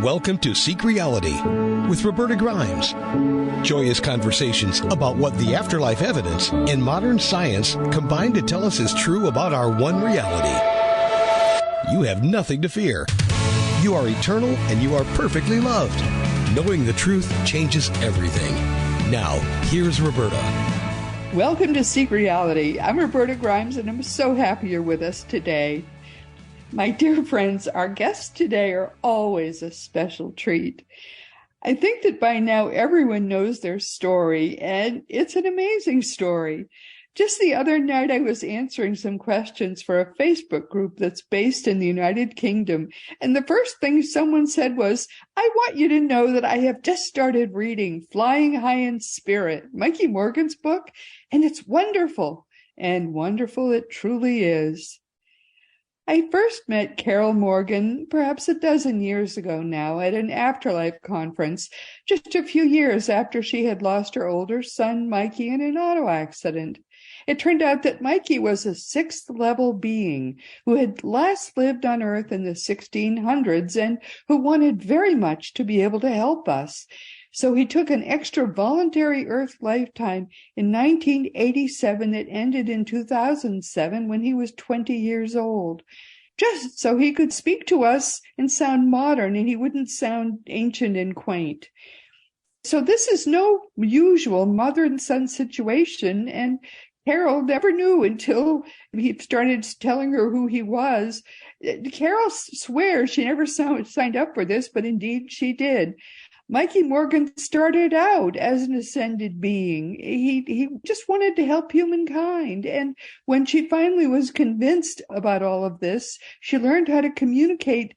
Welcome to Seek Reality with Roberta Grimes. Joyous conversations about what the afterlife evidence and modern science combine to tell us is true about our one reality. You have nothing to fear. You are eternal and you are perfectly loved. Knowing the truth changes everything. Now, here's Roberta. Welcome to Seek Reality. I'm Roberta Grimes, and I'm so happy you're with us today. My dear friends, our guests today are always a special treat. I think that by now everyone knows their story, and it's an amazing story. Just the other night, I was answering some questions for a Facebook group that's based in the United Kingdom, and the first thing someone said was, I want you to know that I have just started reading Flying High in Spirit, Mikey Morgan's book, and it's wonderful, and wonderful it truly is. I first met Carol Morgan perhaps a dozen years ago now at an afterlife conference, just a few years after she had lost her older son, Mikey, in an auto accident. It turned out that Mikey was a sixth-level being who had last lived on Earth in the 1600s and who wanted very much to be able to help us. So he took an extra voluntary Earth lifetime in 1987 that ended in 2007 when he was 20 years old, just so he could speak to us and sound modern and he wouldn't sound ancient and quaint. So this is no usual mother and son situation, and Carol never knew until he started telling her who he was. Carol swears she never signed up for this, but indeed she did. Mikey Morgan started out as an ascended being. He just wanted to help humankind. And when she finally was convinced about all of this, she learned how to communicate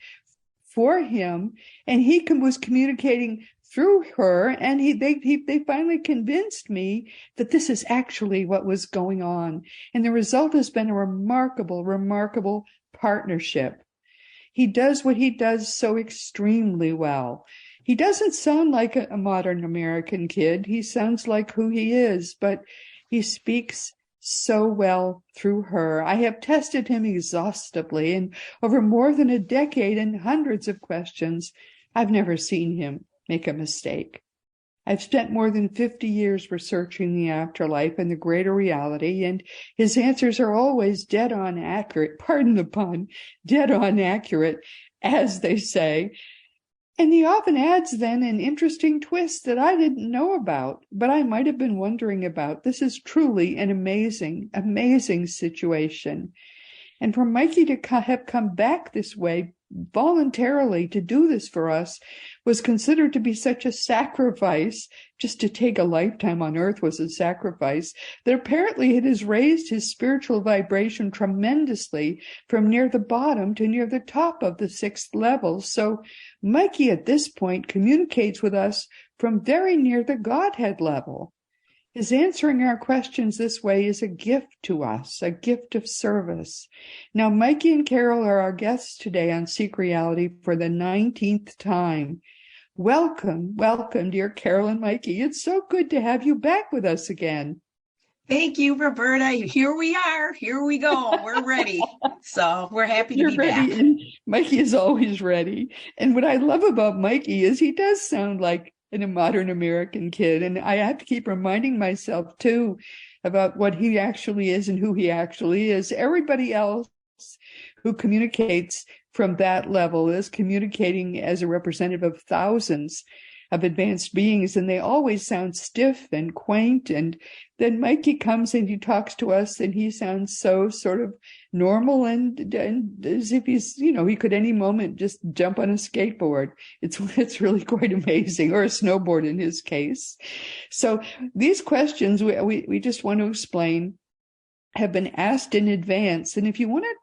for him, and he was communicating through her, and they finally convinced me that this is actually what was going on. And the result has been a remarkable, remarkable partnership. He does what he does so extremely well. He doesn't sound like a modern American kid. He sounds like who he is, but he speaks so well through her. I have tested him exhaustively, and over more than a decade and hundreds of questions, I've never seen him make a mistake. I've spent more than 50 years researching the afterlife and the greater reality, and his answers are always dead on accurate, pardon the pun, dead on accurate, as they say. And he often adds then an interesting twist that I didn't know about, but I might have been wondering about. This is truly an amazing, amazing situation. And for Mikey to have come back this way voluntarily to do this for us was considered to be such a sacrifice. Just to take a lifetime on Earth was a sacrifice that apparently it has raised his spiritual vibration tremendously from near the bottom to near the top of the sixth level. So Mikey at this point communicates with us from very near the Godhead level. His answering our questions this way is a gift to us, a gift of service. Now, Mikey and Carol are our guests today on Seek Reality for the 19th time. Welcome, welcome, dear Carol and Mikey. It's so good to have you back with us again. Thank you, Roberta. Here we are. Here we go. We're ready. So we're happy to be ready, back. And Mikey is always ready. And what I love about Mikey is he does sound like a modern American kid. And I have to keep reminding myself, too, about what he actually is and who he actually is. Everybody else who communicates from that level is communicating as a representative of thousands of advanced beings, and they always sound stiff and quaint. And then Mikey comes and he talks to us, and he sounds so sort of normal and as if he's, he could any moment just jump on a skateboard. It's really quite amazing, or a snowboard in his case. So these questions we just want to explain have been asked in advance. And if you want to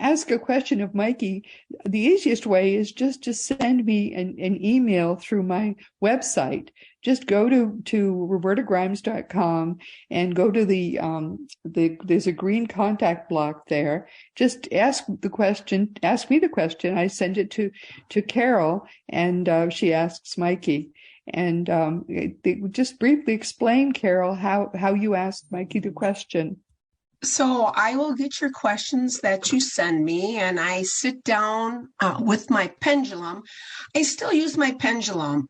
ask a question of Mikey, the easiest way is just to send me an email through my website. Just go to robertagrimes.com and go to there's a green contact block there. Just ask me the question. I send it to Carol, and she asks Mikey. And just briefly explain, Carol, how you asked Mikey the question. So I will get your questions that you send me, and I sit down with my pendulum. I still use my pendulum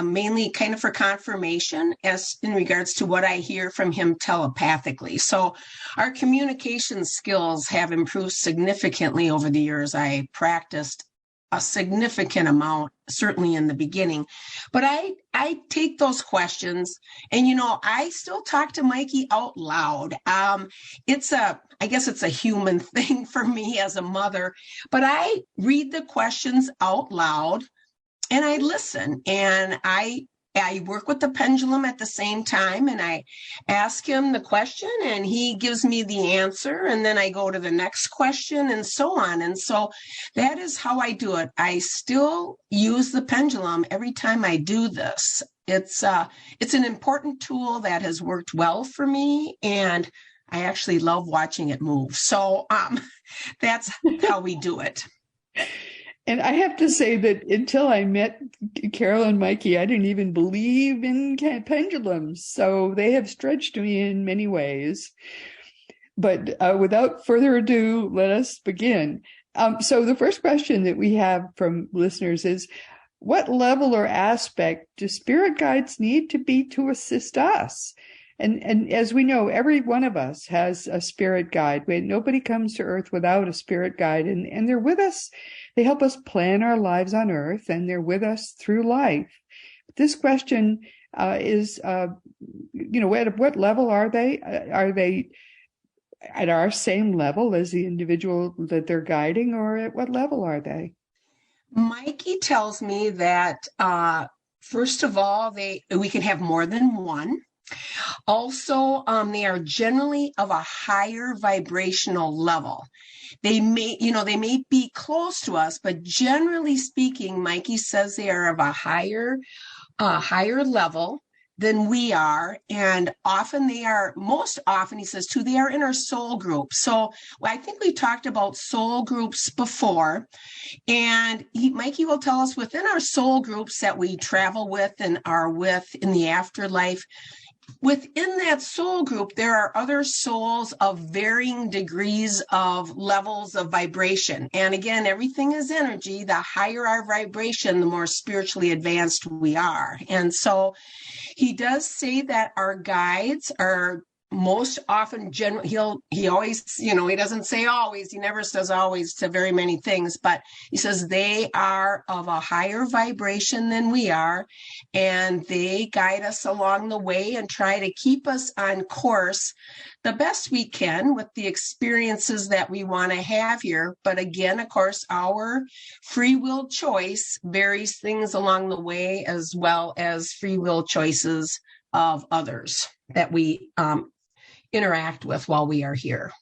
mainly kind of for confirmation as in regards to what I hear from him telepathically. So our communication skills have improved significantly over the years. I practiced a significant amount, certainly in the beginning. But I take those questions and, I still talk to Mikey out loud. I guess it's a human thing for me as a mother, but I read the questions out loud and I listen, and I work with the pendulum at the same time, and I ask him the question and he gives me the answer, and then I go to the next question and so on. And so that is how I do it. I still use the pendulum every time I do this. It's an important tool that has worked well for me, and I actually love watching it move. So that's how we do it. And I have to say that until I met Carol and Mikey, I didn't even believe in pendulums. So they have stretched me in many ways. But without further ado, let us begin. So the first question that we have from listeners is, what level or aspect do spirit guides need to be to assist us? And as we know, every one of us has a spirit guide. Nobody comes to Earth without a spirit guide, and they're with us. They help us plan our lives on Earth, and they're with us through life. This question is, at what level are they? Are they at our same level as the individual that they're guiding, or at what level are they? Mikey tells me that, first of all, we can have more than one. Also, they are generally of a higher vibrational level. They may be close to us, but generally speaking, Mikey says they are of a higher level than we are. And most often, he says too, they are in our soul group. So I think we talked about soul groups before, and Mikey will tell us within our soul groups that we travel with and are with in the afterlife, within that soul group, there are other souls of varying degrees of levels of vibration. And again, everything is energy. The higher our vibration, the more spiritually advanced we are. And so he does say that our guides are most often he always, he doesn't say always, he never says always to very many things, but he says they are of a higher vibration than we are, and they guide us along the way and try to keep us on course the best we can with the experiences that we want to have here. But again, of course, our free will choice varies things along the way, as well as free will choices of others that we interact with while we are here.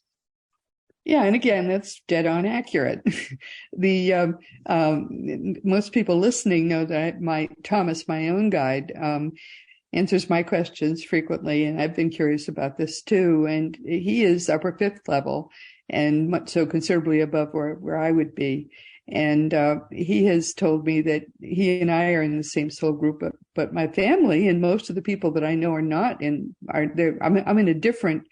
Yeah, and again, that's dead on accurate. The most people listening know that Thomas, my own guide, answers my questions frequently, and I've been curious about this too. And he is upper fifth level, and so considerably above where I would be. And he has told me that he and I are in the same soul group, but my family and most of the people that I know are not in. I'm in a different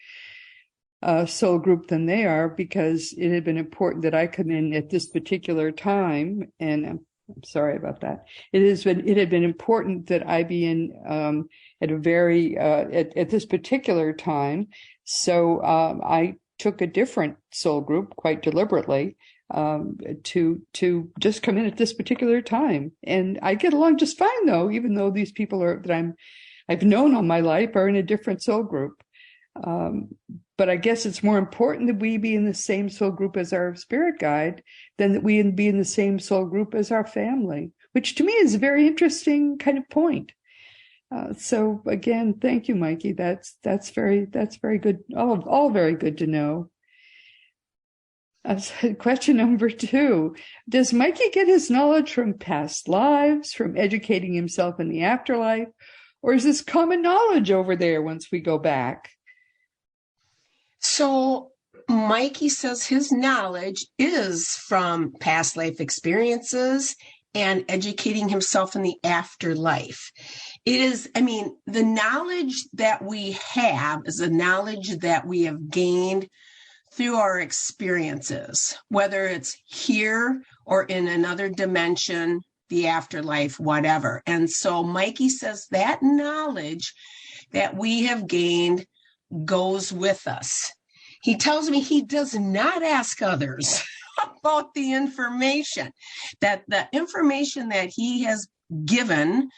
soul group than they are, because it had been important that I come in at this particular time. And I'm sorry about that. It had been important that I be in at this particular time. So I took a different soul group quite deliberately. To just come in at this particular time. And I get along just fine, though, even though these people that I've known all my life are in a different soul group. But I guess it's more important that we be in the same soul group as our spirit guide than that we be in the same soul group as our family, which to me is a very interesting kind of point. So again, thank you, Mikey. That's very good. All very good to know. Question number 2. Does Mikey get his knowledge from past lives, from educating himself in the afterlife, or is this common knowledge over there once we go back? So Mikey says his knowledge is from past life experiences and educating himself in the afterlife. It is, the knowledge that we have is the knowledge that we have gained through our experiences, whether it's here or in another dimension, the afterlife, whatever. And so Mikey says that knowledge that we have gained goes with us. He tells me he does not ask others about the information, that the information that he has given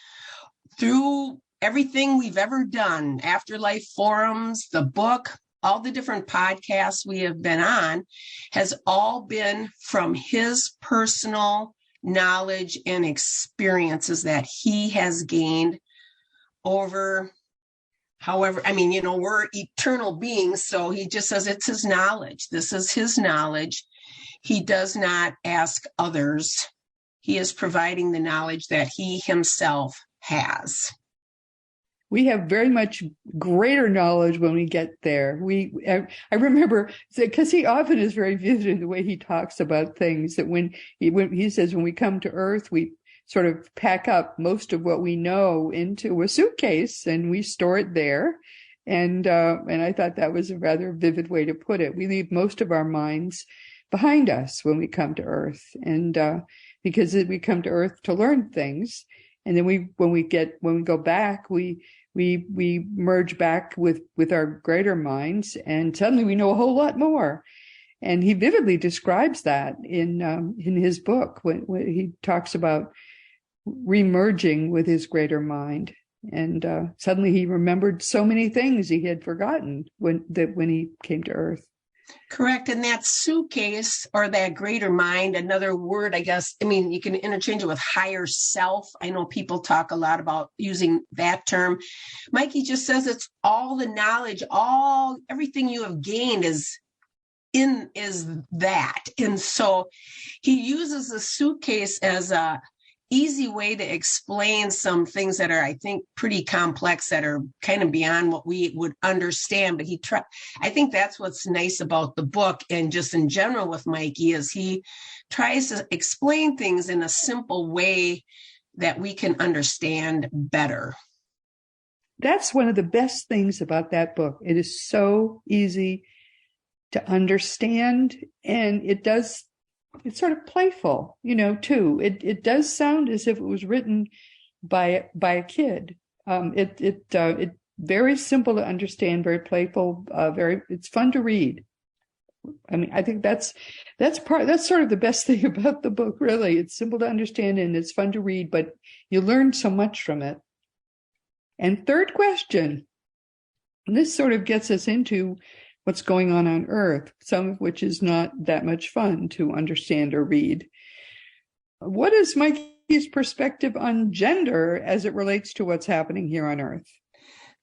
through everything we've ever done, Afterlife Forums, the book, all the different podcasts we have been on, has all been from his personal knowledge and experiences that he has gained over however, we're eternal beings, so he just says it's his knowledge. This is his knowledge. He does not ask others. He is providing the knowledge that he himself has. We have very much greater knowledge when we get there. I remember, because he often is very vivid in the way he talks about things, that when he says when we come to Earth, we sort of pack up most of what we know into a suitcase and we store it there. And I thought that was a rather vivid way to put it. We leave most of our minds behind us when we come to Earth, and because we come to Earth to learn things, and then when we go back, we merge back with our greater minds, and suddenly we know a whole lot more. And he vividly describes that in his book when he talks about remerging with his greater mind, and suddenly he remembered so many things he had forgotten when he came to Earth. Correct. And that suitcase, or that greater mind, another word, I guess, you can interchange it with higher self. I know people talk a lot about using that term. Mikey just says it's all the knowledge, everything you have gained is that. And so he uses the suitcase as a easy way to explain some things that are, I think, pretty complex, that are kind of beyond what we would understand. But I think that's what's nice about the book, and just in general with Mikey, is he tries to explain things in a simple way that we can understand better. That's one of the best things about that book. It is so easy to understand, and it's sort of playful, too. It does sound as if it was written by a kid. It very simple to understand, very playful, it's fun to read. I think that's sort of the best thing about the book, really. It's simple to understand and it's fun to read, but you learn so much from it. And third question, and this sort of gets us into what's going on Earth, some of which is not that much fun to understand or read. What is Mikey's perspective on gender as it relates to what's happening here on Earth?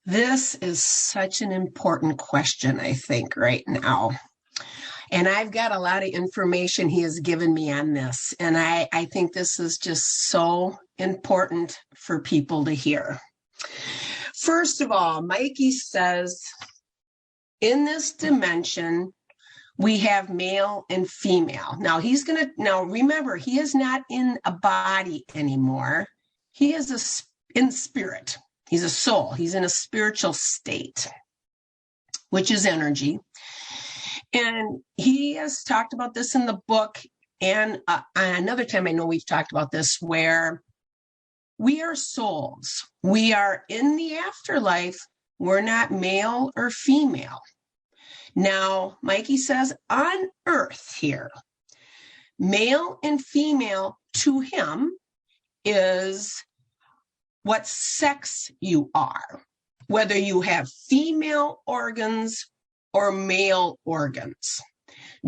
This is such an important question, I think, right now. And I've got a lot of information he has given me on this. And I think this is just so important for people to hear. First of all, Mikey says, in this dimension, we have male and female. Now remember, he is not in a body anymore. He is in spirit. He's a soul. He's in a spiritual state, which is energy. And he has talked about this in the book. And another time I know we've talked about this, where we are souls. We are in the afterlife. We're not male or female. Now, Mikey says on Earth here, male and female to him is what sex you are, whether you have female organs or male organs.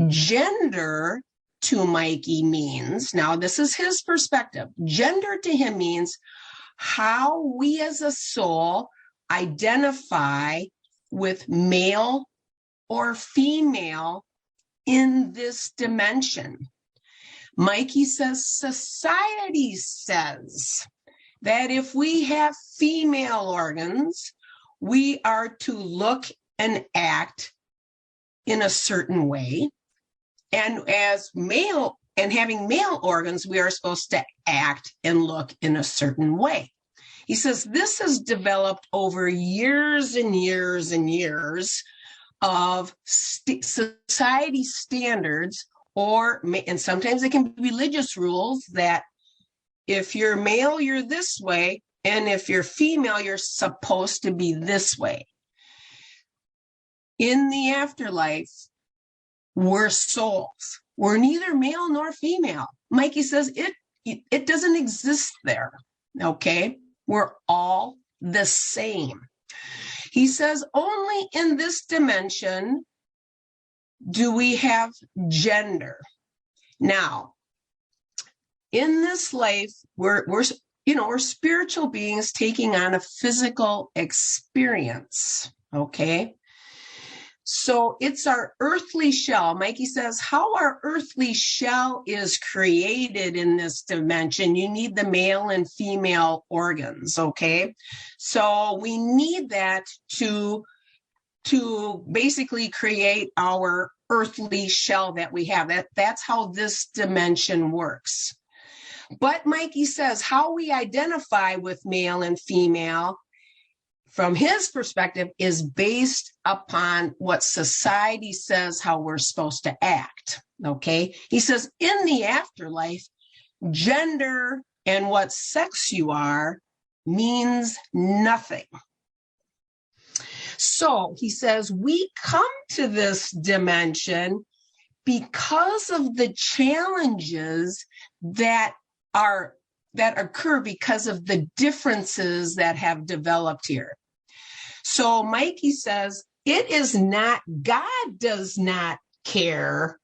Gender to Mikey means, now this is his perspective, gender to him means how we as a soul identify with male or female in this dimension. Mikey says society says that if we have female organs, we are to look and act in a certain way. And as male and having male organs, we are supposed to act and look in a certain way. He says this has developed over years and years and years of society standards, and sometimes it can be religious rules that if you're male, you're this way, and if you're female, you're supposed to be this way. In the afterlife, we're souls. We're neither male nor female. Mikey says it doesn't exist there, okay? We're all the same. He says only in this dimension do we have gender. Now, in this life, we're spiritual beings taking on a physical experience, okay? So it's our earthly shell. Mikey says how our earthly shell is created in this dimension. You need the male and female organs, okay? So we need that to basically create our earthly shell that we have. That's how this dimension works. But Mikey says how we identify with male and female from his perspective is based upon what society says how we're supposed to act, okay? He says in the afterlife, gender and what sex you are means nothing. So he says we come to this dimension because of the challenges that occur because of the differences that have developed here. So Mikey says it is not, God does not care,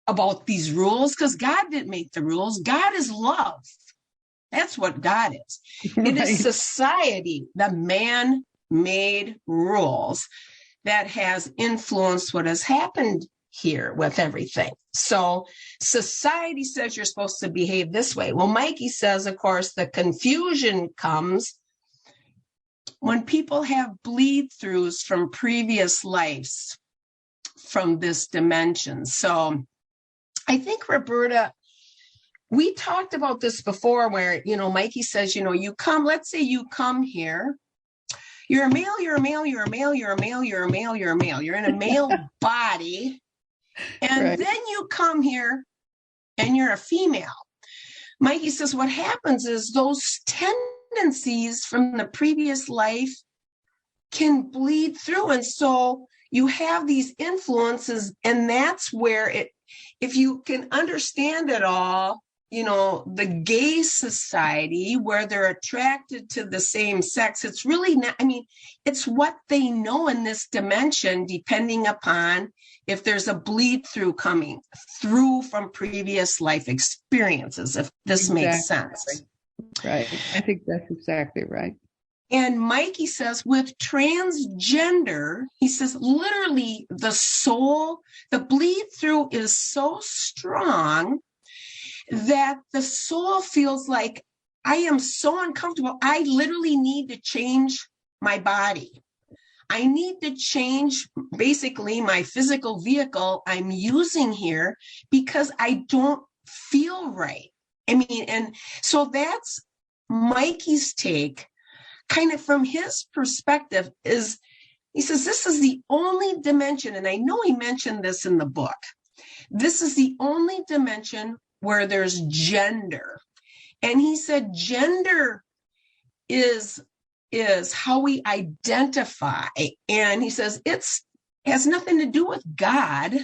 about these rules because God didn't make the rules. God is love. That's what God is. It is society, the man-made rules that has influenced what has happened here with everything. So society says you're supposed to behave this way. Well, Mikey says, of course, the confusion comes when people have bleed-throughs from previous lives from this dimension. So I think, Roberta, we talked about this before where, Mikey says, let's say you come here, you're a male, you're a male, you're a male, you're a male, you're a male, you're a male, you're in a male body. And right. Then you come here and you're a female. Mikey says what happens is those tendencies from the previous life can bleed through. And so you have these influences, and that's where if you can understand it all, the gay society where they're attracted to the same sex, it's really not, it's what they know in this dimension, depending upon if there's a bleed through coming through from previous life experiences, if this makes sense. Right. I think that's exactly right. And Mikey says with transgender, he says literally the soul, the bleed through is so strong that the soul feels like I am so uncomfortable. I literally need to change my body. I need to change basically my physical vehicle I'm using here because I don't feel right. And so that's Mikey's take, kind of from his perspective, is he says this is the only dimension, and I know he mentioned this in the book, this is the only dimension where there's gender. And he said gender is how we identify. And he says it has nothing to do with God,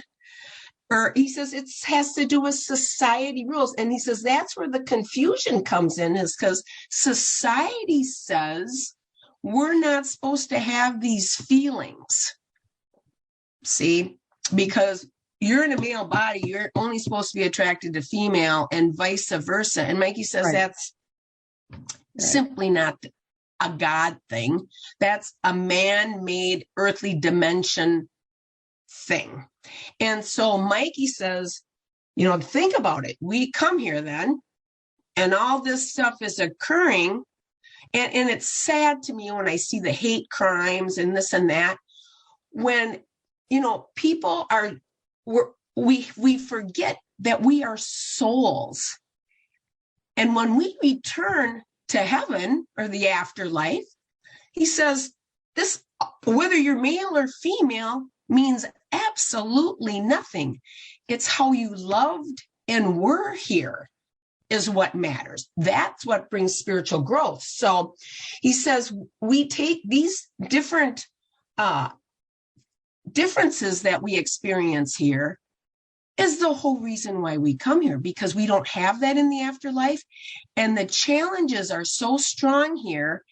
or he says it has to do with society rules. And he says that's where the confusion comes in, is because society says we're not supposed to have these feelings. See, because you're in a male body, you're only supposed to be attracted to female and vice versa. And Mikey says that's simply not a God thing. That's a man-made earthly dimension thing. And so Mikey says, think about it. We come here then, and all this stuff is occurring. And it's sad to me when I see the hate crimes and this and that, when, people are, we forget that we are souls. And when we return to heaven or the afterlife, he says this, whether you're male or female, means absolutely nothing. It's how you loved and were here is what matters. That's what brings spiritual growth. So he says we take these different differences that we experience here is the whole reason why we come here, because we don't have that in the afterlife. And the challenges are so strong here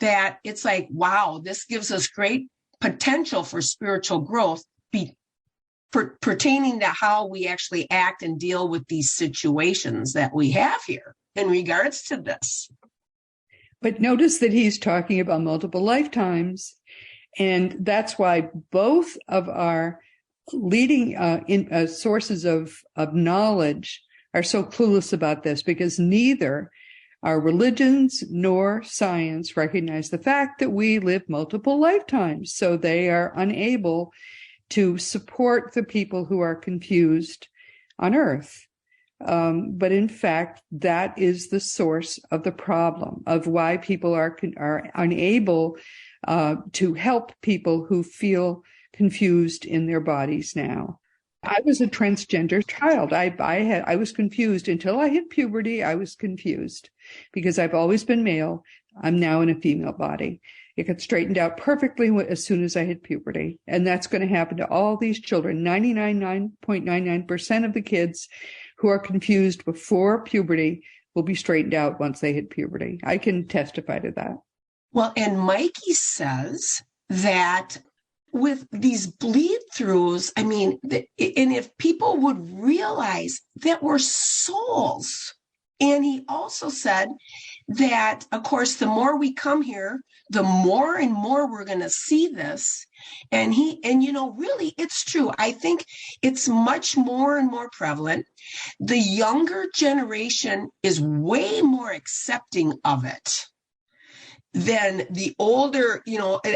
that it's like, wow, this gives us great potential for spiritual growth pertaining to how we actually act and deal with these situations that we have here in regards to this. But notice that he's talking about multiple lifetimes. And that's why both of our leading sources of knowledge are so clueless about this, because neither our religions nor science recognize the fact that we live multiple lifetimes. So they are unable to support the people who are confused on Earth. But in fact, that is the source of the problem of why people are unable to help people who feel confused in their bodies now. I was a transgender child. I was confused until I hit puberty. I was confused because I've always been male. I'm now in a female body. It got straightened out perfectly as soon as I hit puberty. And that's going to happen to all these children. 99.99% of the kids who are confused before puberty will be straightened out once they hit puberty. I can testify to that. Well, and Mikey says that with these bleed-throughs, I mean, and if people would realize that we're souls. And he also said that, of course, the more we come here, the more and more we're going to see this. And really, it's true. I think it's much more and more prevalent. The younger generation is way more accepting of it than the older.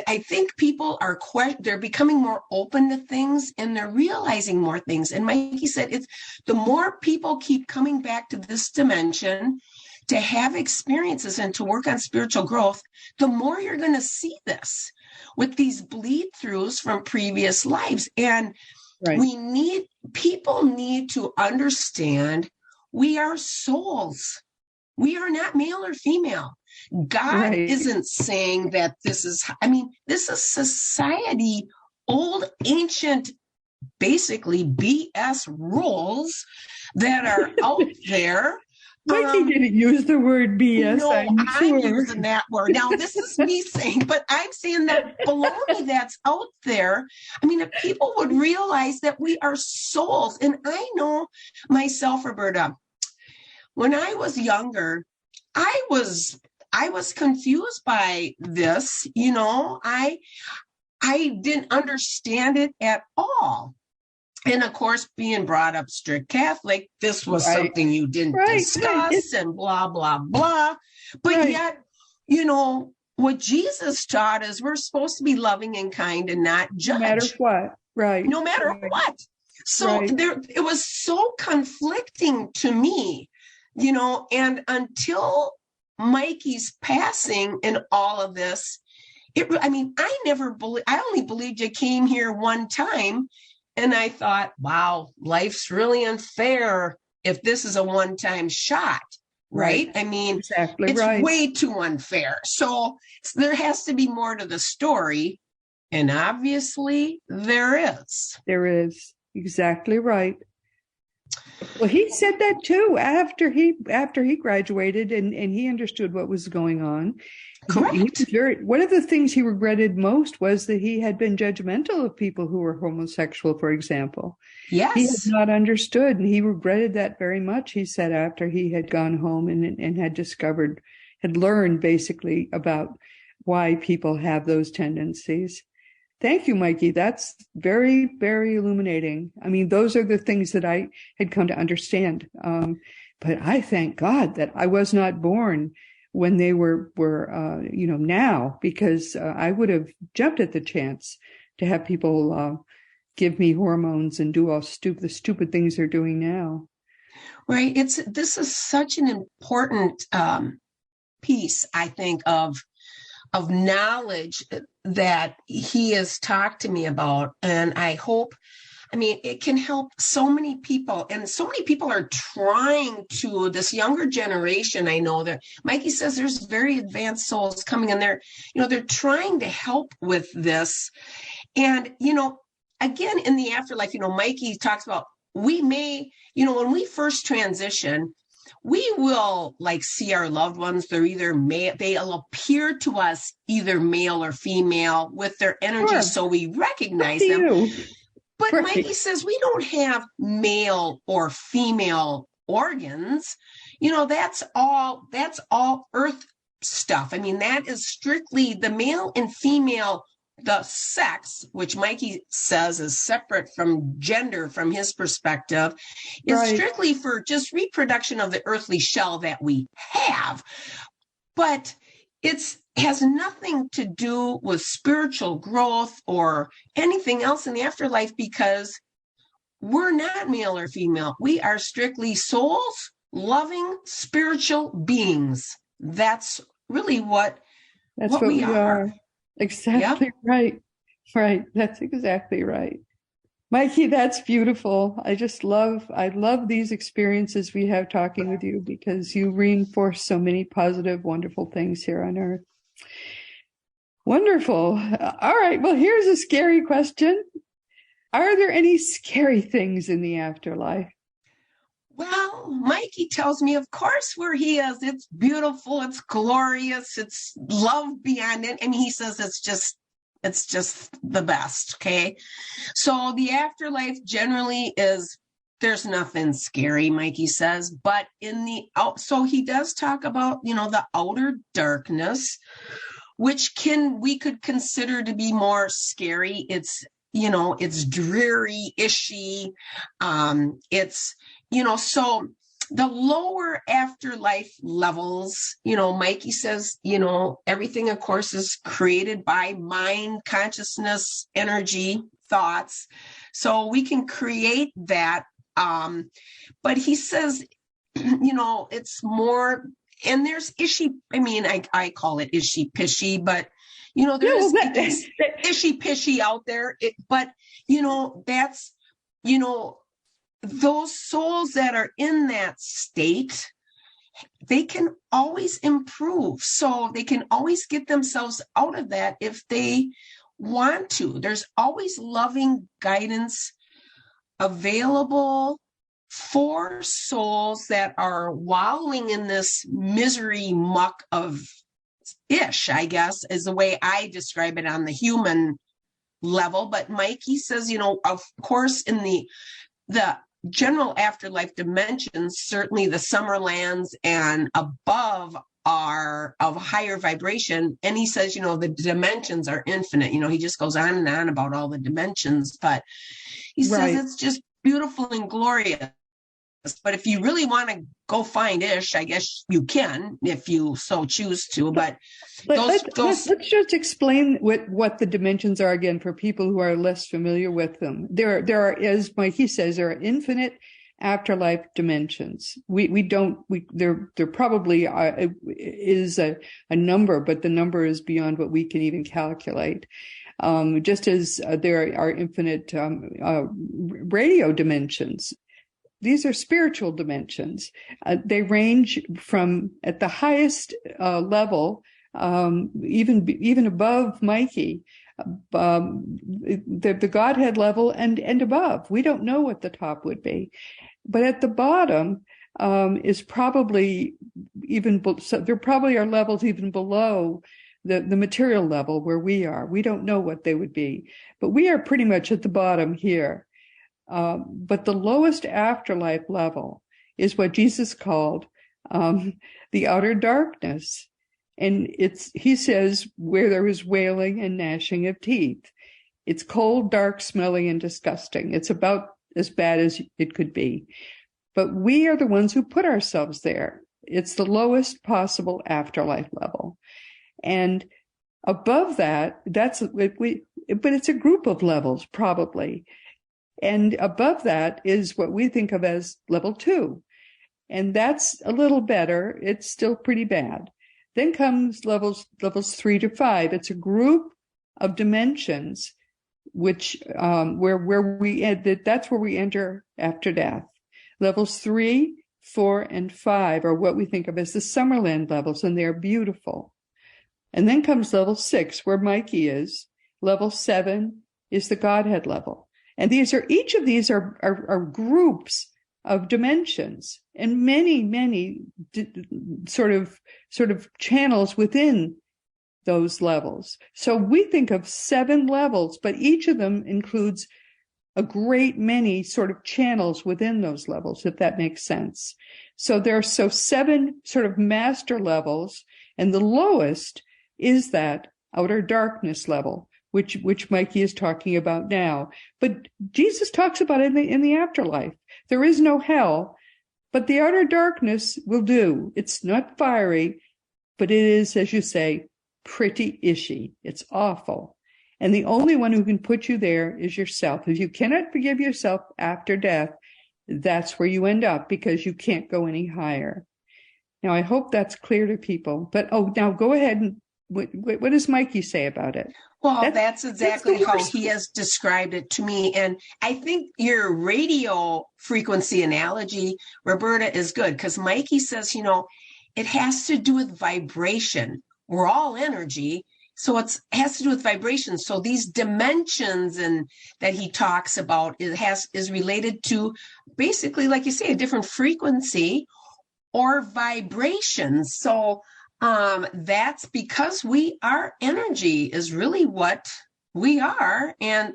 I think people they're becoming more open to things and they're realizing more things. And Mikey said, it's the more people keep coming back to this dimension to have experiences and to work on spiritual growth, the more you're going to see this with these bleed throughs from previous lives. And right. People need to understand we are souls. We are not male or female. God isn't saying that this is society, old, ancient, basically BS rules that are out there. Mikey didn't use the word BS. No, I'm using that word. Now, this is me saying, but I'm saying that baloney that's out there. I mean, if people would realize that we are souls, and I know myself, Roberta, when I was younger, I was confused by this. I didn't understand it at all. And of course, being brought up strict Catholic, this was something you didn't discuss and blah, blah, blah. But yet, what Jesus taught is we're supposed to be loving and kind and not judge. No matter what. Right. No matter what. So it was so conflicting to me, and until Mikey's passing and all of this, I only believed you came here one time. And I thought, wow, life's really unfair if this is a one-time shot, right? I mean, exactly it's way too unfair. So there has to be more to the story. And obviously there is. There is. Exactly right. Well, he said that too after he graduated and he understood what was going on. Correct. One of the things he regretted most was that he had been judgmental of people who were homosexual, for example. Yes. He had not understood, and he regretted that very much, he said, after he had gone home and had learned basically about why people have those tendencies. Thank you, Mikey. That's very, very illuminating. I mean, those are the things that I had come to understand. But I thank God that I was not born when they were now, because I would have jumped at the chance to have people give me hormones and do all the stupid things they're doing now. Right. This is such an important piece, I think, of knowledge that he has talked to me about. And I hope, it can help so many people. And so many people are trying to, this younger generation, I know that Mikey says there's very advanced souls coming in there. They're trying to help with this. And, again, in the afterlife, Mikey talks about, we may, when we first transition, we will see our loved ones. They're either male, they'll appear to us either male or female with their energy. Sure. So we recognize them. But right. Mikey says we don't have male or female organs. That's all earth stuff. that is strictly the male and female. The sex, which Mikey says is separate from gender from his perspective, is right. Strictly for just reproduction of the earthly shell that we have. But it has nothing to do with spiritual growth or anything else in the afterlife, because we're not male or female. We are strictly souls, loving, spiritual beings. That's really what we are. Exactly. Yep. Right. That's exactly right. Mikey, that's beautiful. I love these experiences we have talking with you, because you reinforce so many positive, wonderful things here on earth. Wonderful. All right. Well, here's a scary question. Are there any scary things in the afterlife? Well, Mikey tells me, of course, where he is, it's beautiful, it's glorious, it's love beyond it. He says it's just the best. Okay. So the afterlife generally there's nothing scary, Mikey says, but so he does talk about, the outer darkness, which we could consider to be more scary. It's dreary, ishy. So the lower afterlife levels, Mikey says, everything, of course, is created by mind, consciousness, energy, thoughts. So we can create that. But he says, it's more, and there's ishy. I call it ishy pishy, but there's ishy pishy out there. That's, those souls that are in that state, they can always improve. So they can always get themselves out of that if they want to. There's always loving guidance available for souls that are wallowing in this misery muck of ish, I guess, is the way I describe it on the human level. But Mikey says, of course, in the general afterlife dimensions, certainly the summer lands and above are of higher vibration. And he says, the dimensions are infinite. He just goes on and on about all the dimensions, but he says it's just beautiful and glorious. But if you really want to go find Ish, I guess you can, if you so choose to. But let's just explain what the dimensions are again for people who are less familiar with them. There are, as Mikey says, there are infinite afterlife dimensions. There probably is a number, but the number is beyond what we can even calculate. Just as there are infinite radio dimensions. These are spiritual dimensions. They range from, at the highest level, even above Mikey, the Godhead level and above. We don't know what the top would be. But at the bottom is probably there probably are levels even below the material level where we are. We don't know what they would be. But we are pretty much at the bottom here. But the lowest afterlife level is what Jesus called the outer darkness. And he says, where there is wailing and gnashing of teeth. It's cold, dark, smelly, and disgusting. It's about as bad as it could be. But we are the ones who put ourselves there. It's the lowest possible afterlife level. And above that, but it's a group of levels, probably. And above that is what we think of as level 2. And that's a little better. It's still pretty bad. Then comes levels 3 to 5. It's a group of dimensions, which where that's where we enter after death. Levels 3, 4, and 5 are what we think of as the Summerland levels, and they're beautiful. And then comes level 6, where Mikey is. Level 7 is the Godhead level. And each of these are groups of dimensions and many sort of channels within those levels. So we think of 7 levels, but each of them includes a great many sort of channels within those levels, if that makes sense. So there are 7 sort of master levels, and the lowest is that outer darkness level, which Mikey is talking about now. But Jesus talks about it in the afterlife. There is no hell, but the outer darkness will do. It's not fiery, but it is, as you say, pretty ishy. It's awful. And the only one who can put you there is yourself. If you cannot forgive yourself after death, that's where you end up, because you can't go any higher. Now, I hope that's clear to people. But, now go ahead and what does Mikey say about it? Well, that's exactly how he has described it to me. And I think your radio frequency analogy, Roberta, is good, because Mikey says, it has to do with vibration. We're all energy. So it has to do with vibration. So these dimensions that he talks about is related to basically, like you say, a different frequency or vibrations. So that's because we are energy is really what we are. And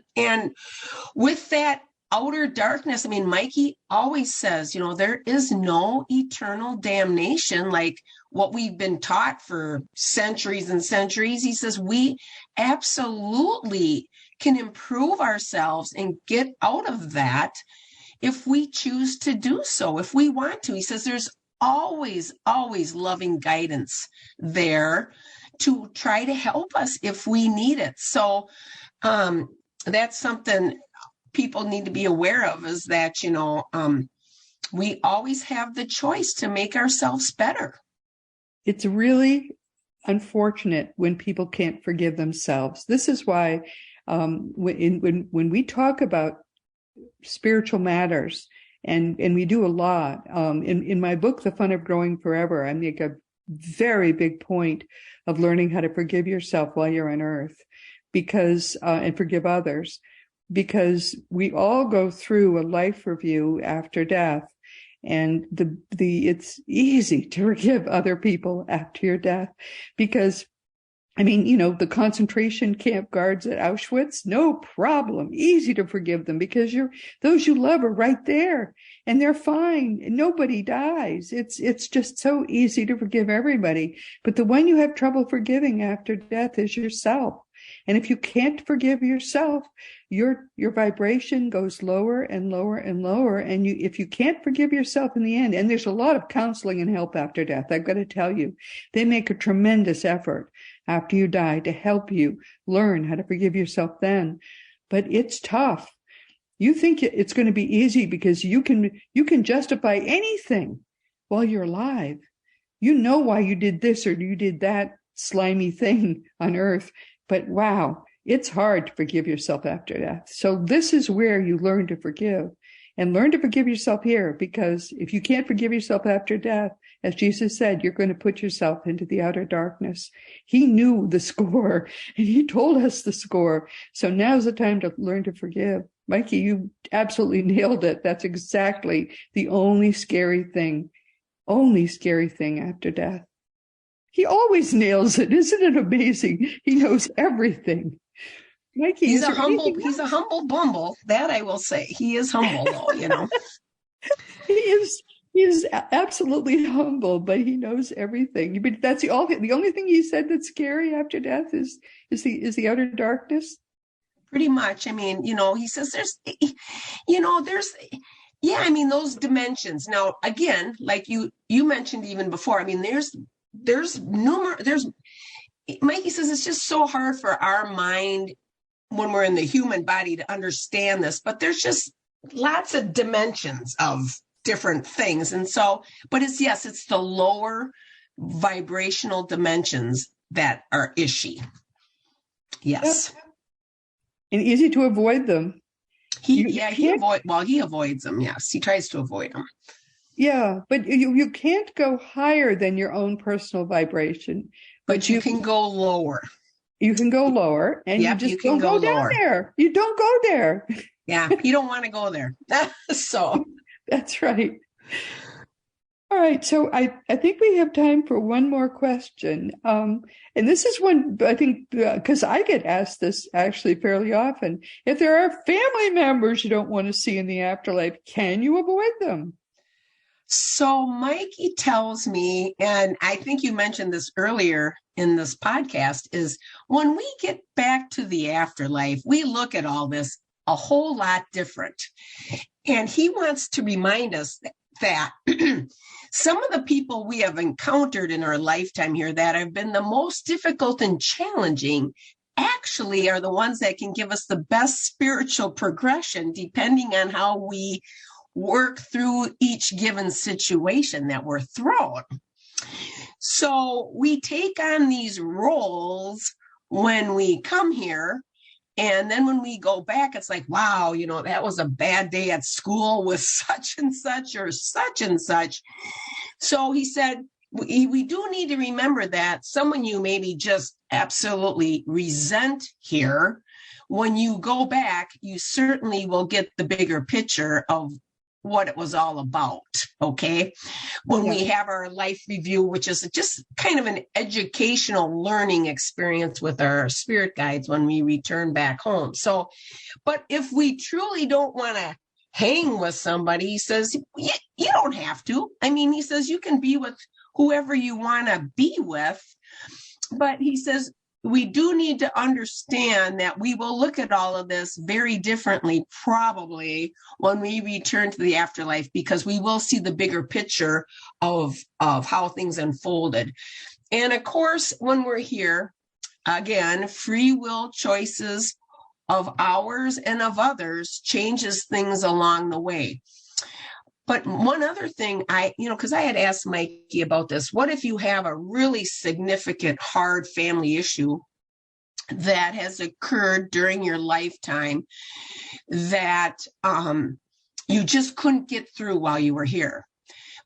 with that outer darkness, I mean, Mikey always says, there is no eternal damnation like what we've been taught for centuries and centuries. He says we absolutely can improve ourselves and get out of that if we choose to do so, if we want to. He says there's always loving guidance there to try to help us if we need it. So that's something people need to be aware of, is that, we always have the choice to make ourselves better. It's really unfortunate when people can't forgive themselves. This is why when we talk about spiritual matters, and we do a lot. In my book, The Fun of Growing Forever, I make a very big point of learning how to forgive yourself while you're on earth, and forgive others, because we all go through a life review after death, and it's easy to forgive other people after your death, because the concentration camp guards at Auschwitz, no problem. Easy to forgive them, because those you love are right there and they're fine. And nobody dies. It's just so easy to forgive everybody. But the one you have trouble forgiving after death is yourself. And if you can't forgive yourself, your vibration goes lower and lower and lower. And if you can't forgive yourself in the end, and there's a lot of counseling and help after death, I've got to tell you, they make a tremendous effort after you die to help you learn how to forgive yourself then. But it's tough. You think it's going to be easy because you can justify anything while you're alive. You know why you did this or you did that slimy thing on earth. But wow, it's hard to forgive yourself after death. So this is where you learn to forgive, and learn to forgive yourself here, because if you can't forgive yourself after death, as Jesus said, you're going to put yourself into the outer darkness. He knew the score, and he told us the score. So now's the time to learn to forgive. Mikey, you absolutely nailed it. That's exactly the only scary thing after death. He always nails it. Isn't it amazing? He knows everything. Mikey, he's a humble bumble. That I will say. He is humble, though, He is absolutely humble, but he knows everything. But that's the only thing he said that's scary after death is the outer darkness. Pretty much. I mean, he says those dimensions. Now, again, like you mentioned even before, I mean, there's Mikey says it's just so hard for our mind when we're in the human body to understand this, but there's just lots of dimensions of different things. And so, but it's the lower vibrational dimensions that are ishy. Yes. Yep. And easy to avoid them. He avoids them. Yes. He tries to avoid them. Yeah. But you can't go higher than your own personal vibration. But you can go lower. You can go lower, and you just don't go down there. You don't go there. Yeah. You don't want to go there. So that's right. All right. So I think we have time for one more question. And this is one, I think, because I get asked this actually fairly often. If there are family members you don't want to see in the afterlife, can you avoid them? So Mikey tells me, and I think you mentioned this earlier in this podcast, is when we get back to the afterlife, we look at all this a whole lot different. And he wants to remind us that some of the people we have encountered in our lifetime here that have been the most difficult and challenging actually are the ones that can give us the best spiritual progression, depending on how we work through each given situation that we're thrown. So we take on these roles when we come here. And then when we go back, it's like, wow, that was a bad day at school with such and such or such and such. So he said, we do need to remember that someone you maybe just absolutely resent here, when you go back, you certainly will get the bigger picture of what it was all about. Okay. When we have our life review, which is just kind of an educational learning experience with our spirit guides when we return back home. So, but if we truly don't want to hang with somebody, he says, you don't have to. I mean, he says, you can be with whoever you want to be with. But he says, we do need to understand that we will look at all of this very differently, probably when we return to the afterlife, because we will see the bigger picture of how things unfolded. And of course, when we're here, again, free will choices of ours and of others changes things along the way. But one other thing, because I had asked Mikey about this, what if you have a really significant, hard family issue that has occurred during your lifetime that you just couldn't get through while you were here?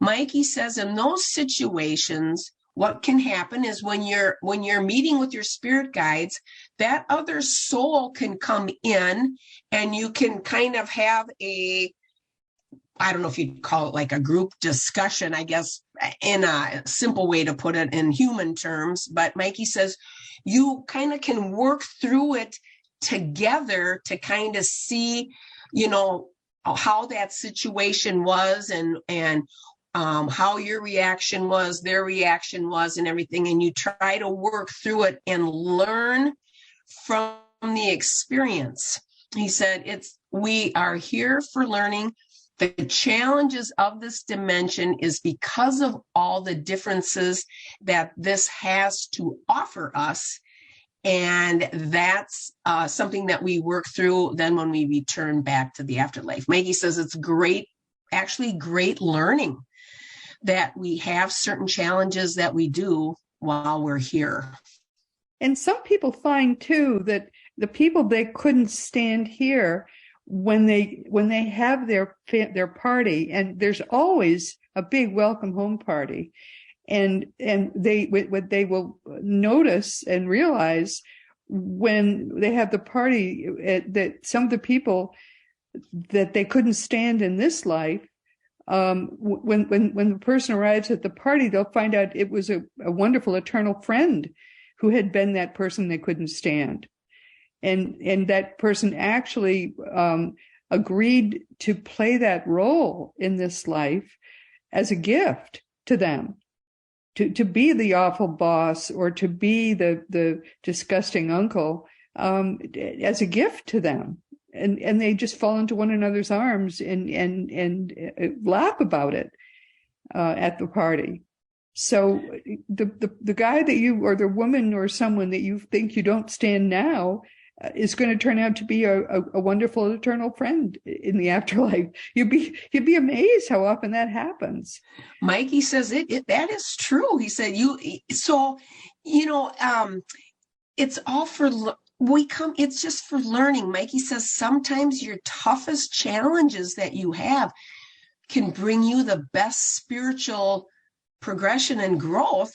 Mikey says in those situations, what can happen is when you're meeting with your spirit guides, that other soul can come in and you can kind of have I don't know if you'd call it like a group discussion, I guess, in a simple way to put it in human terms. But Mikey says you kind of can work through it together to kind of see, how that situation was and how your reaction was, their reaction was, and everything. And you try to work through it and learn from the experience. He said, we are here for learning. The challenges of this dimension is because of all the differences that this has to offer us. And that's something that we work through then when we return back to the afterlife. Maggie says it's great learning that we have certain challenges that we do while we're here. And some people find too that the people they couldn't stand here, when they have their party, and there's always a big welcome home party, and they will notice and realize when they have the party that some of the people that they couldn't stand in this life, when the person arrives at the party, they'll find out it was a wonderful eternal friend who had been that person they couldn't stand. And that person actually agreed to play that role in this life as a gift to them, to be the awful boss or to be the disgusting uncle, as a gift to them. And they just fall into one another's arms and laugh about it at the party. So the guy that you, or the woman or someone that you think you don't stand now, is going to turn out to be a wonderful eternal friend in the afterlife. You'd be amazed how often that happens. Mikey says that is true. He said it's all for it's just for learning. Mikey says sometimes your toughest challenges that you have can bring you the best spiritual progression and growth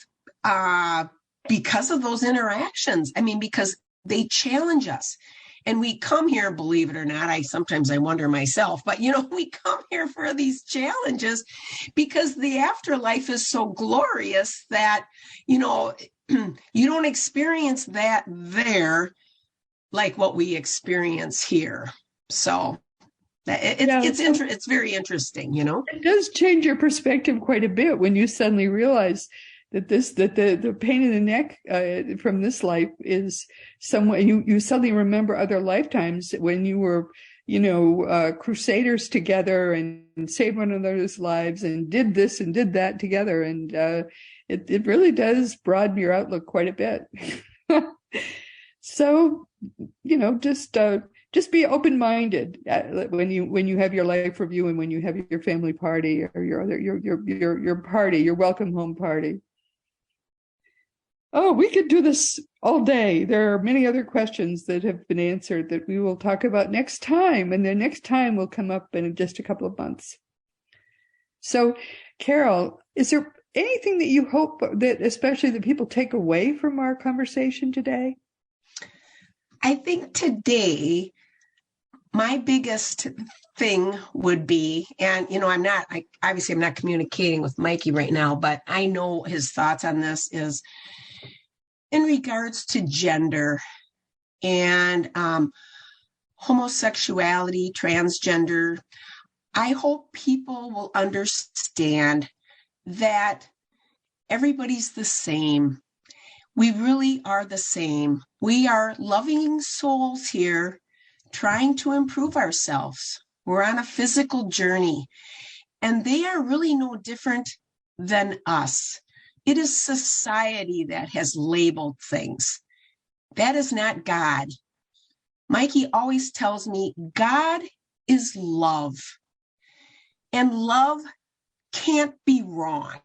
because of those interactions. I mean, because they challenge us. And we come here, believe it or not, sometimes I wonder myself, but we come here for these challenges because the afterlife is so glorious that, you don't experience that there like what we experience here. So it's very interesting, It does change your perspective quite a bit when you suddenly realize that the pain in the neck from this life is somewhat, you suddenly remember other lifetimes when you were, crusaders together and saved one another's lives and did this and did that together. And it really does broaden your outlook quite a bit. So, just be open-minded when you have your life review and when you have your family party or your party, your welcome home party. Oh, we could do this all day. There are many other questions that have been answered that we will talk about next time, and the next time will come up in just a couple of months. So, Carol, is there anything that you hope that especially that people take away from our conversation today? I think today, my biggest thing would be, and I'm not communicating with Mikey right now, but I know his thoughts on this is in regards to gender and homosexuality, transgender. I hope people will understand that everybody's the same. We really are the same. We are loving souls here trying to improve ourselves. We're on a physical journey, and they are really no different than us. It is society that has labeled things. That is not God. Mikey always tells me God is love, and love can't be wrong.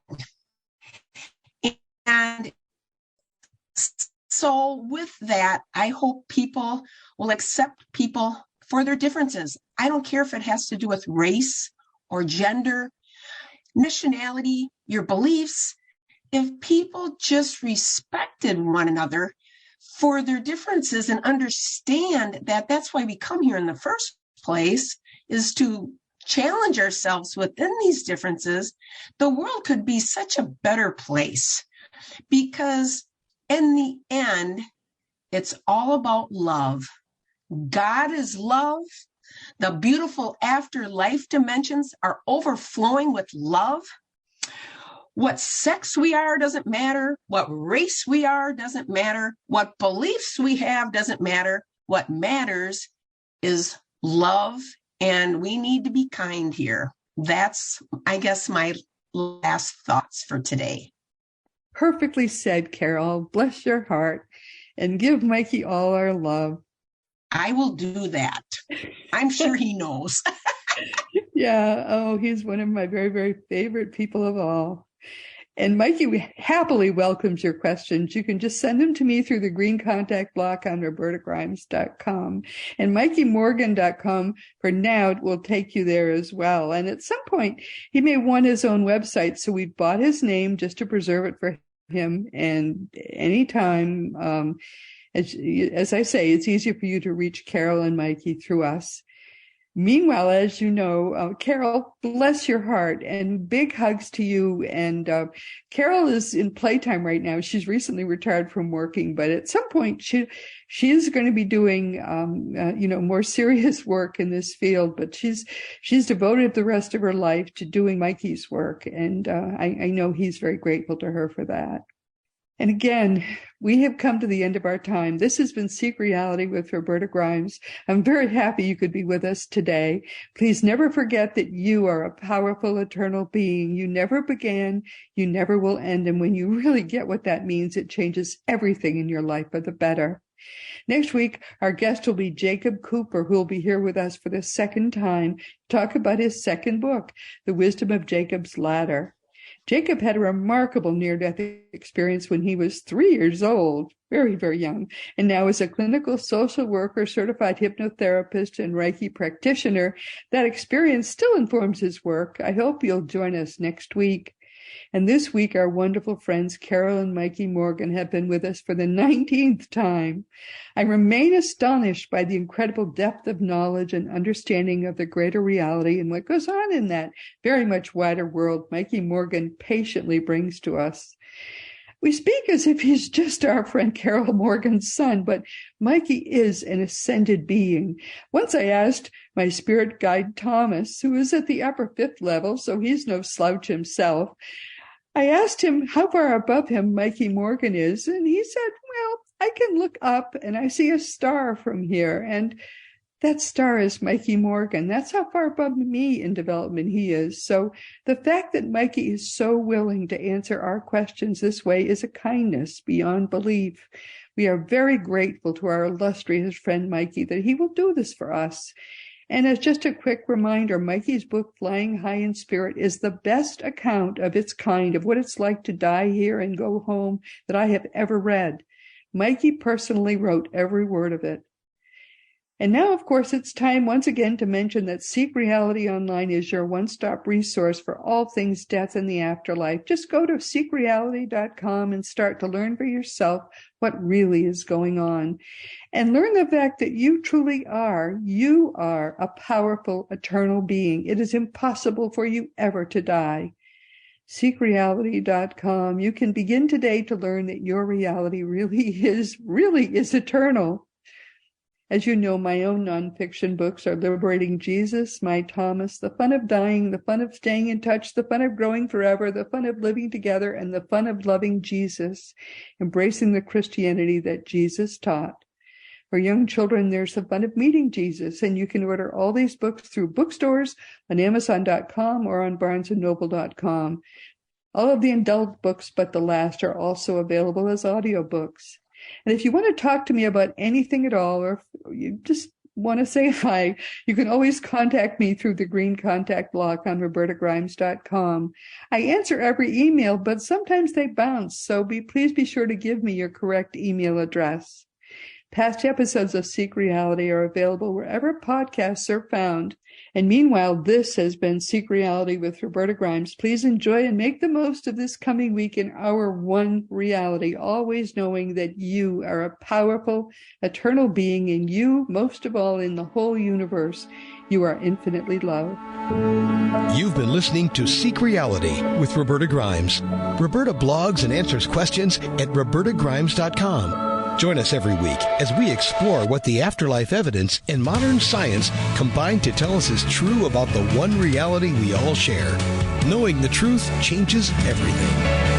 And so with that, I hope people will accept people for their differences. I don't care if it has to do with race or gender, nationality, your beliefs. If people just respected one another for their differences and understand that that's why we come here in the first place, is to challenge ourselves within these differences, the world could be such a better place. Because in the end, it's all about love. God is love. The beautiful afterlife dimensions are overflowing with love. What sex we are doesn't matter. What race we are doesn't matter. What beliefs we have doesn't matter. What matters is love, and we need to be kind here. That's, I guess, my last thoughts for today. Perfectly said, Carol. Bless your heart, and give Mikey all our love. I will do that. I'm sure he knows. Yeah. Oh, he's one of my very, very favorite people of all. And Mikey happily welcomes your questions. You can just send them to me through the green contact block on robertagrimes.com. And MikeyMorgan.com for now will take you there as well. And at some point, he may want his own website. So we bought his name just to preserve it for him. And anytime, as I say, it's easier for you to reach Carol and Mikey through us. Meanwhile, as you know, Carol, bless your heart, and big hugs to you. And Carol is in playtime right now. She's recently retired from working, but at some point she is going to be doing, more serious work in this field. But she's devoted the rest of her life to doing Mikey's work, and I know he's very grateful to her for that. And again, we have come to the end of our time. This has been Seek Reality with Roberta Grimes. I'm very happy you could be with us today. Please never forget that you are a powerful, eternal being. You never began, you never will end. And when you really get what that means, it changes everything in your life for the better. Next week, our guest will be Jacob Cooper, who will be here with us for the second time to talk about his second book, The Wisdom of Jacob's Ladder. Jacob had a remarkable near-death experience when he was 3 years old, very, very young, and now is a clinical social worker, certified hypnotherapist, and Reiki practitioner. That experience still informs his work. I hope you'll join us next week. And this week, our wonderful friends Carol and Mikey Morgan have been with us for the 19th time. I remain astonished by the incredible depth of knowledge and understanding of the greater reality and what goes on in that very much wider world Mikey Morgan patiently brings to us. We speak as if he's just our friend Carol Morgan's son, but Mikey is an ascended being. Once I asked my spirit guide Thomas, who is at the upper 5th level, so he's no slouch himself, I asked him how far above him Mikey Morgan is, and he said, well, I can look up and I see a star from here, and that star is Mikey Morgan. That's how far above me in development he is. So the fact that Mikey is so willing to answer our questions this way is a kindness beyond belief. We are very grateful to our illustrious friend Mikey that he will do this for us. And as just a quick reminder, Mikey's book, Flying High in Spirit, is the best account of its kind of what it's like to die here and go home that I have ever read. Mikey personally wrote every word of it. And now, of course, it's time once again to mention that Seek Reality Online is your one-stop resource for all things death and the afterlife. Just go to seekreality.com and start to learn for yourself what really is going on. And learn the fact that you are a powerful, eternal being. It is impossible for you ever to die. Seekreality.com. You can begin today to learn that your reality really is eternal. As you know, my own nonfiction books are Liberating Jesus, My Thomas, The Fun of Dying, The Fun of Staying in Touch, The Fun of Growing Forever, The Fun of Living Together, and The Fun of Loving Jesus, Embracing the Christianity that Jesus taught. For young children, there's The Fun of Meeting Jesus, and you can order all these books through bookstores on Amazon.com or on BarnesandNoble.com. All of the adult books but the last are also available as audiobooks. And if you want to talk to me about anything at all, or if you just want to say hi, you can always contact me through the green contact block on RobertaGrimes.com. I answer every email, but sometimes they bounce, so please be sure to give me your correct email address. Past episodes of Seek Reality are available wherever podcasts are found. And meanwhile, this has been Seek Reality with Roberta Grimes. Please enjoy and make the most of this coming week in our one reality, always knowing that you are a powerful, eternal being, and you, most of all, in the whole universe, you are infinitely loved. You've been listening to Seek Reality with Roberta Grimes. Roberta blogs and answers questions at RobertaGrimes.com. Join us every week as we explore what the afterlife evidence and modern science combine to tell us is true about the one reality we all share. Knowing the truth changes everything.